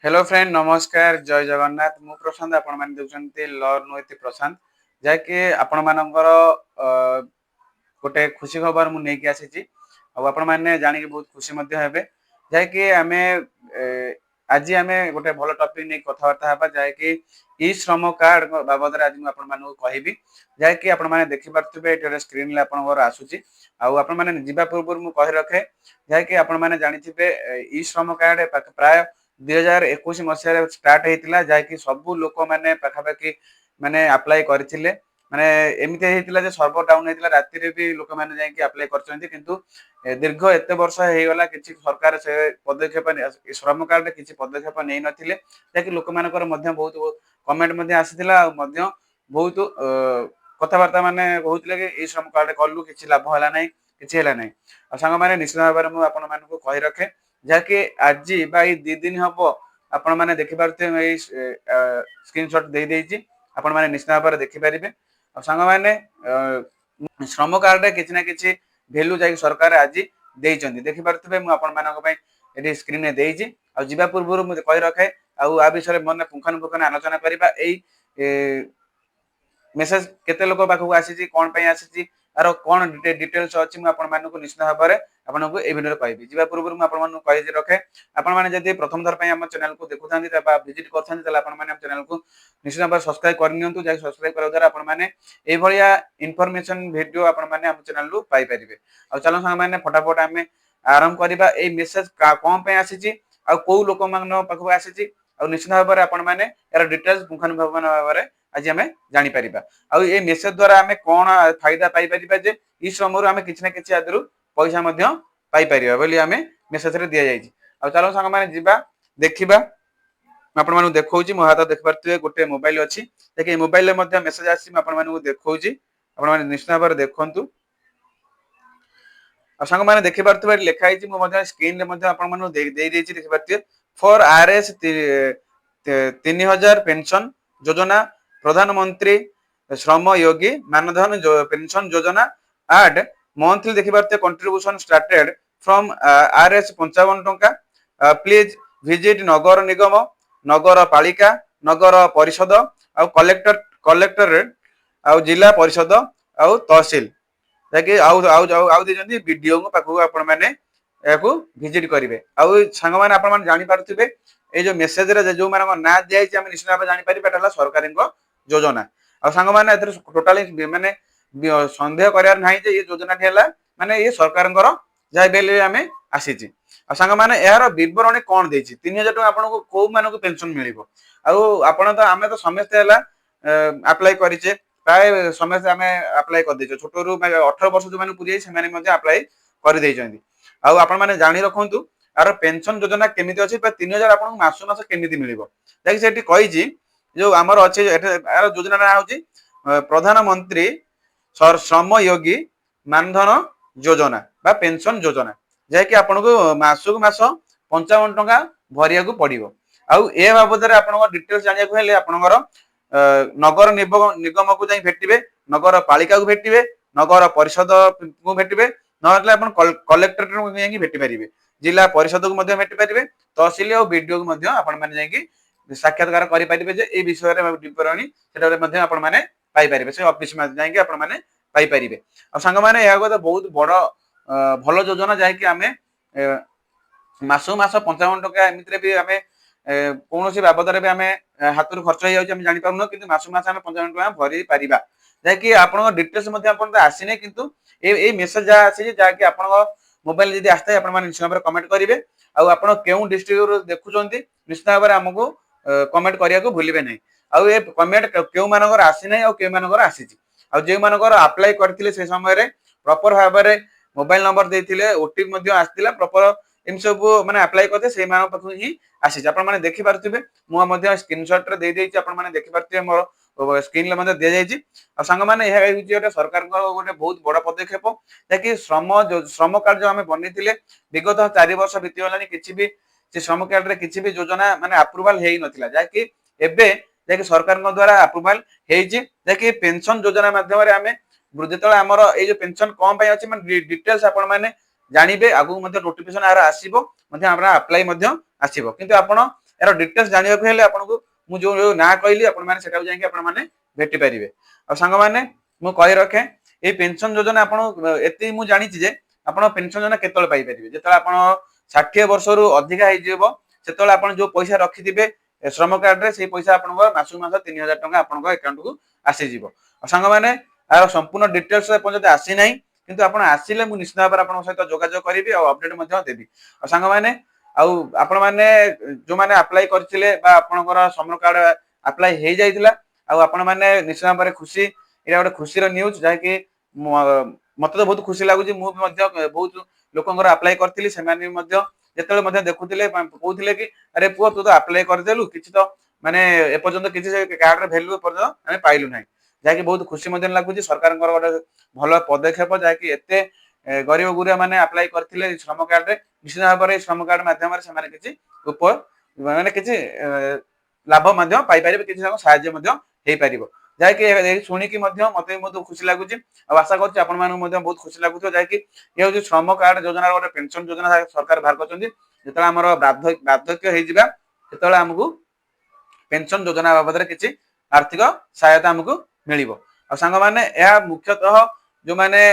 Hello friend नमस्कार जय जगन्नाथ मु प्रशांत आपण माने देखुछन्ती लर्न विथ प्रशांत जाके आपण मानकर गोटे खुशी खबर मु नेकी आसीची आपण माने जानि के बहुत खुशी मध्ये हेबे जाके आमे आज आमे गोटे भलो टॉपिक नै कथा वार्ता हेबा जाके ई श्रम कार्ड बाबद रे आज मु आपण मानू कहिबी जाके आपण माने देखि परथबे एटे स्क्रीन ले आपण घर आसुची आपण माने जिबा पूर्व मु कहि रखे जाके आपण माने जानिथिबे ई श्रम कार्ड प्राय 2021 मसीह स्टार्ट होता जहाँकि सबू लोक मैंने पाखापाखि माने अप्लाई करथिले माने एमिते हेतिला जे सर्वर डाउन हेतिला राति रे भी लोक माने जाई कि अप्लाई करचंती किंतु दीर्घ एते वर्ष हे गला किछि सरकार से पदक्षेप श्रम कार्ड किछि पदक्षेप नै नथिले जाकि लोक मानकर मध्य बहुत कमेंट मध्य आसीथिला मध्य बहुत कथावार्ता माने होतिले कि ई श्रम कार्ड कलु किछि लाभ होला नै किछि होला नै आ संग माने निश्चित भाबरे मु आपण मानको कहि रखे जहाँकि आज दी दिन हम आपण मैंने देखिपे स्क्रीनशॉट दे देछि आपण मैंने निश्चित भाव देखिपारे सांग मैंने श्रम कार्ड किसी ना कि भैल्यू जा सरकार आज देखिपे मुझे स्क्रीन में देजी आवा पूर्व मुझे कही रखे आ विषय मन पुंखानुपुंख आलोचना करवा मेसेज केते लोक पाखक आसी कौन आसी आर कौन डिटेल्स अच्छी मुझे निश्चित भाव में आपको ये भिडियो कहबी जीवा पूर्व मुझे कही रखे आपड़ी प्रथम थर आम चैनल को देखुं विजिट कर चैनल को निश्चित भाव सब्सक्राइब करनी सब्सक्राइब करा द्वारा भाया इनफॉरमेशन वीडियो आपने आम चैनल को पाइपर आ चलो सारे फटाफट आम आरंभ करवा मेसेज कौन आसी कौ लोक पाखक आसी निश्चित भाव में यार डिटेल्स पुंखानुपुंख भाव में आज आम जापर आ मेसेज द्वारा आम कौन फायदा पाइपर जे ई श्रम आम कि किसी आदि पैसा पाइपर बोली आम मेसेज रे दि जाए चलो सांग मैंने जीवा देखा आपण मानू देखौची मो हाथ देख पारथिबे गोटे मोबाइल अछि देखि मोबाइल ले मध्ये मेसेज आसी म आपण मानू देखौची आपण माने निश्चित भाव देखंतु आ संग माने देखि पारथिबे लेखा आइची मो मध्ये स्क्रीन ले मध्ये आपण मानू दे देछि देखि पारथिबे फॉर आरएस 3000 पेंशन योजना प्रधानमंत्री श्रम योगी मानधन पेंशन योजना एड मंथली देखि पारथिबे कंट्रीब्यूशन स्टार्टेड फ्रॉम आरएस 55 टंका प्लीज विजिट नगर निगम नगर पालिका नगर परिषद आ कलेक्टरेट आ जिला परिषद आ तहसील ताकि वीडियो पाखक आपण मैंने विजिट करेंगे आंग मैंने आप जानी पारे ये जो मेसेज जो मान ना दिखाई आम निश्चित भाव जापर सरकार योजना आ सांग मैंने टोटाली माने सन्देह करार ना ये योजना माने ये सरकार जहाँ भी आम आसी सांग मैंने यार बरणी कौन दे 3000 टका आपको कौ मानक पेंशन मिल आम तो समस्ते अप्लाई करे प्राय समस्ते आम अप्लाई कर छोट रू 18 वर्ष जो मैंने पूरी से अप्लाई कर आपण मैंने जानी रखु यार पेंशन योजना केमी अच्छी 3000 आपको मास मास केमी मिल से कही जो आमर अच्छे यार योजना ना हूँ प्रधानमंत्री श्रम योगी मानधन योजना बा पेंशन योजना जहाँकि आपको मासक मास 55 टंका भरिया पड़ो आउ ए बाबद आप डिटेल्स जाना आपंकर नगर निगम को भेटे नगर पालिका को भेटे नगर परिषद को भेटे ना कलेक्टरेट भेटी पारे जिला परिषद को भेटी पारे तहसिल और वीडियो को साक्षात्कार करेंगे विषय विवरणी पाइपर से ऑफिस में जाइए पाइपर सांग मैंने यह बहुत बड़ भल योजना जहाँकि आम मासक मास 55 टका एमती भी आम कौन बाबद भी आम हाथ खर्च हो जापार कि मासक मास आम 55 टका भरी पार जहाँकि आप डिटेल्स आसने कितु ये मेसेज जहाँ आसी जहाँकि आप मोबाइल जब आसता है निश्चित भाव कमेंट करेंगे आप क्यों डिस्ट्रिक्ट देखुं निश्चित भाव में आमको कमेंट करने को भूलें ना आउ ये कमेंट क्यों मानकर आसी ना क्यों मानकर आसी जो मानकर अप्लाई करते से समय प्रॉपर भाव में मोबाइल नंबर देते ओटीपी आसाला प्रॉपर एम सब मैंने अप्लाई करते से पाखक ही आसी आपने देखिपे मुझे स्क्रीनशॉट दे देखिपे मोर स्क्रीन में दि जाइए सांग मैंने गोटे सरकार गोटे बहुत बड़ पदक्षेप जहाँकि श्रम कार्ड जो आम बनई विगत 4 वर्ष बीतीगला कि भी श्रम कार्ड रे किसी भी योजना माने अप्रूवल हो नाला जहाँकि एवं सरकार द्वारा अप्रूवल होकि पेंशन योजना माध्यम आम जो आमर ये पेंशन कौन अच्छी डिटेल्स आपने जानवे आगू नोटिफिकेशन यार आसो अप्लाई आसो किंतु आप यार डिटेल्स जानिया को हेले आपनको मु जो ना कहली आपण माने सेटा जाई कि आपण माने भेटि परिबे आ संग माने मु कहि रखे ए पेंशन योजना आपण एते मु जानि जे आपण पेंशन योजना केतल पाई परिबे जेतला आपण 60 वर्ष रु अधिक हे जेबो सेतल आपण जो पैसा रखि दिबे श्रम कार्ड रे से पैसा आपण मासु मास 3000 टका आपण अकाउंट को आसी जीवो संग माने आ संपूर्ण डिटेल्स पजते आसी नाही किंतु आपण आसीले मु निश्चित भाबरे आपण सहित जोगाजोग करिवि आ अपडेट मध्ये देबि आ संग माने आपण माने जो माने अप्लाई करथिले बा आपनकर श्रम कार्ड अप्लाई हे जाइतिला आ आपण माने निश्चित भाबरे खुशी एटा गोटे खुशी रो न्यूज जाय कि मते तो बहुत खुशी लागुची मु मध्ये बहुत लोकंकर अप्लाई करथिली से माने मध्ये जेतले मध्ये देखुथिले कहउथिले कि अरे पुओ तू तो अप्लाई कर देलु किछि तो माने ए पर्यंत किछि से कार्ड रे वैल्यू पर्यंत हमें पाइलु नाही जाय कि बहुत खुशी मध्ये लागुची सरकार गोटे भलो पदक्षेप जाय कि एते गरीब गुरिया माने अप्लाई करथिले श्रम कार्ड रे निश्चित भाबरे श्रम कार्ड माध्यम रे से माने किछि उप माने किछि लाभ मध्ये पाई परिबे किछि सहाय्य मध्ये हेई परिबो जाय कि सुनी कि मध्ये मते बहुत खुशी लागुची आ आशा करछि आपण मानु मध्ये बहुत खुशी लागुतो जाय कि ये जो श्रम कार्ड योजना गोटे पेंशन योजना सरकार बाहर करछन्ती जेतला हमर वार्धक्य हे जिबा सेतला हमकु पेंशन योजना बाबद रे किछि आर्थिक सहायता हमकु मिलिबो आ संग माने या मुख्यतः जो माने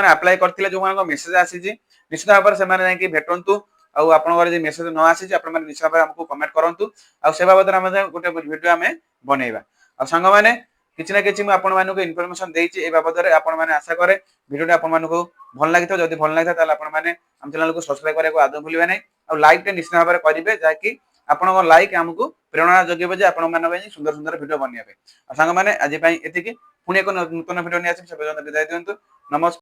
अप्लाई करथिले जो मानको मेसेज आसी जी निश्चित भाबरे से माने कि भेटंतु आ आपण घर जे मेसेज न आसी जे आपण माने निश्चित भाबरे हमकु कमेंट करंतु आ से बाबद रे हम गोटे वीडियो हमें बनेइबा आ संग माने किछि ना किछि म आपण मानको इन्फॉर्मेशन देइछि ए बाबद रे आपण माने आशा करे वीडियो आपण मानको भल लागितो जदि भल लागिता ताले आपण माने हम चैनल को सब्सक्राइब करे को आदौ भूलिबे नै आ लाइक टे निश्चित भाबरे करिवे जाकि आपन लाइक हमकु प्रेरणा जगेबे जे आपण माने सुंदर सुंदर वीडियो बनियाबे आ संग माने आज पई एतिकी पुणी एक नूतन वीडियो नि आसी से विदाय दियंतु नमस्कार।